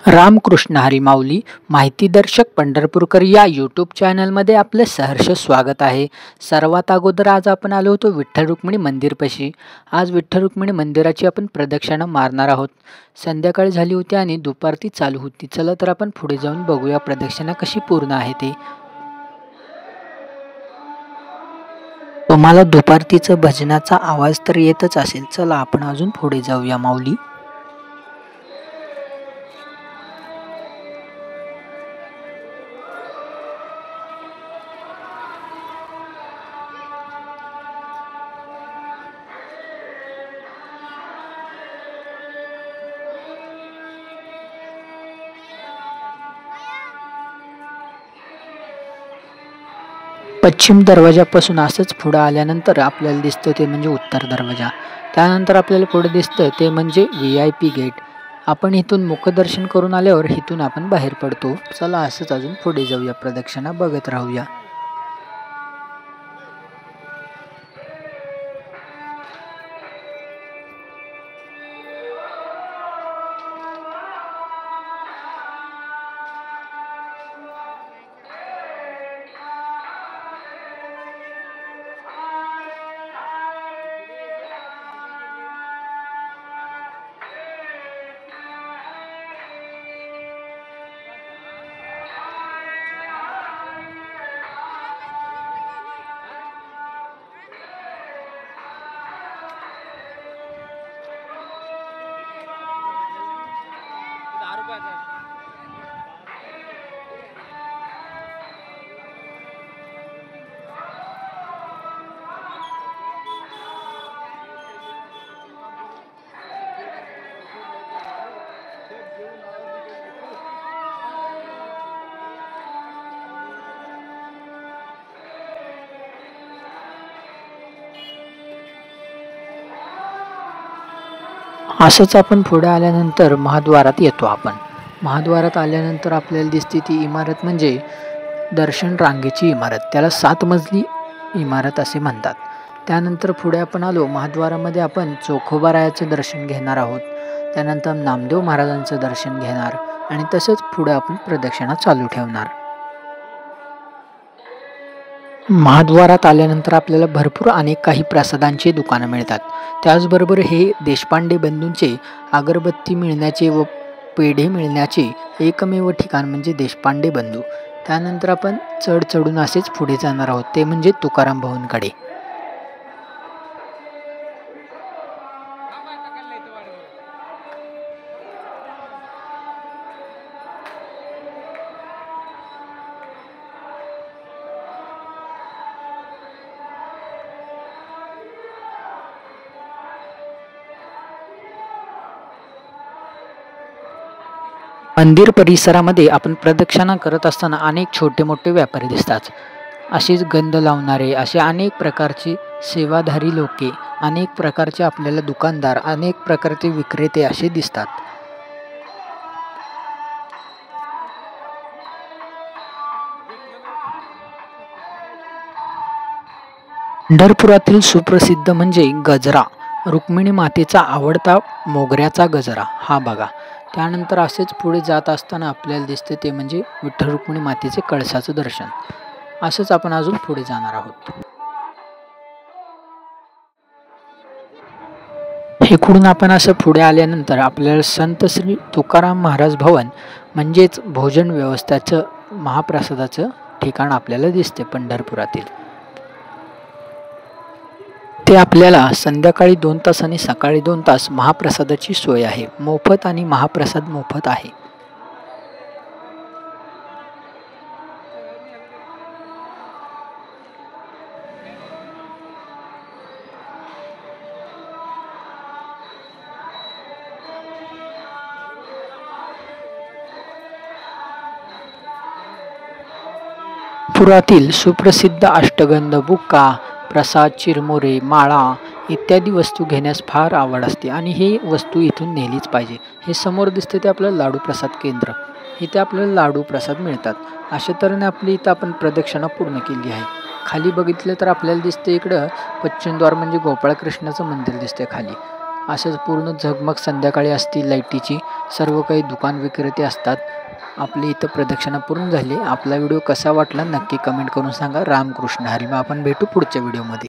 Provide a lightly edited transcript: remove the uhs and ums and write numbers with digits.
रामकृष्ण हरी माऊली माहितीदर्शक पंढरपूरकर या यूट्यूब चॅनलमध्ये आपले सहर्ष स्वागत आहे। सर्वात अगोदर आज आपण आलो होतो विठ्ठल रुक्मिणी मंदिरपाशी। आज विठ्ठल रुक्मिणी मंदिराची आपण प्रदक्षिणा मारणार आहोत। संध्याकाळ झाली होती आणि दुपारती चालू होती। चला तर आपण पुढे जाऊन बघूया प्रदक्षिणा कशी पूर्ण आहे ते। तुम्हाला दुपारतीचा भजनाचा आवाज तर येतच असेल। चला आपण अजून पुढे जाऊया माऊली। पश्चिम दरवाजापासून असंच पुढे आल्यानंतर आपल्याला दिसतं ते म्हणजे उत्तर दरवाजा। त्यानंतर आपल्याला पुढे दिसतं ते म्हणजे VIP गेट। आपण इथून मुखदर्शन करून आल्यावर इथून आपण बाहेर पडतो। चला असंच अजून पुढे जाऊया, प्रदक्षिणा बघत राहूया। असंच आपण पुढे आल्यानंतर महाद्वारात येतो। आपण महाद्वारात आल्यानंतर आपल्याला दिसते ती इमारत म्हणजे दर्शन रांगेची इमारत, त्याला 7 मजली इमारत असे म्हणतात। त्यानंतर पुढे आपण आलो महाद्वारामध्ये आपण चोखोबारायाचे दर्शन घेणार आहोत। त्यानंतर नामदेव महाराजांचं दर्शन घेणार आणि तसंच पुढे आपण प्रदक्षिणा चालू ठेवणार। महाद्वारात आल्यानंतर आपल्याला भरपूर अनेक काही प्रसादांची दुकानं मिळतात। त्याचबरोबर हे देशपांडे बंधूंचे अगरबत्ती मिळण्याचे व पेढे मिळण्याचे एकमेव ठिकाण म्हणजे देशपांडे बंधू। त्यानंतर आपण चढून असेच पुढे जाणार आहोत, ते म्हणजे तुकाराम भवनकडे। मंदिर परिसरामध्ये आपण प्रदक्षिणा करत असताना अनेक छोटे मोठे व्यापारी दिसतात। असेच गंध लावणारे, असे अनेक प्रकारचे सेवाधारी लोके, अनेक प्रकारचे आपल्याला दुकानदार, अनेक प्रकारचे विक्रेते असे दिसतात। पंढरपुरातील सुप्रसिद्ध म्हणजे गजरा, रुक्मिणी मातेचा आवडता मोगऱ्याचा गजरा हा बघा। त्यानंतर असेच पुढे जात असताना आपल्याला दिसते ते म्हणजे विठ्ठल रुक्मिणी मातेचे कळसाचं दर्शन। असंच आपण अजून पुढे जाणार आहोत। इकडून आपण असं पुढे आल्यानंतर आपल्याला संत श्री तुकाराम महाराज भवन म्हणजेच भोजन व्यवस्थाचं महाप्रसादाचं ठिकाण आपल्याला दिसते पंढरपुरातील। ते आपल्याला संध्याकाळी 2 तास आणि सकाळी 2 तास महाप्रसादाची सोय आहे। मोफत आणि महाप्रसाद मोफत आहे। पुरातील सुप्रसिद्ध अष्टगंध, बुक्का, प्रसाद, चिरमुरे, माळा इत्यादी वस्तू घेण्यास फार आवड असते आणि ही वस्तू इथून नेलीच पाहिजे। हे समोर दिसते ते आपलं लाडू प्रसाद केंद्र, इथे आपल्याला लाडू प्रसाद मिळतात। अशा तऱ्हेने आपली इथं आपण प्रदक्षिणा पूर्ण केली आहे। खाली बघितलं तर आपल्याला दिसते इकडं पश्चिमद्वार म्हणजे गोपाळकृष्णाचं मंदिर दिसते खाली। असंच पूर्ण झगमग संध्याकाळी असती लाईटीची. सर्व काही दुकान विक्रेते असतात. आपली इथं प्रदक्षिणा पूर्ण झाली. आपला व्हिडिओ कसा वाटला नक्की कमेंट करून सांगा. रामकृष्ण हरी. मग आपण भेटू पुढच्या व्हिडिओमध्ये.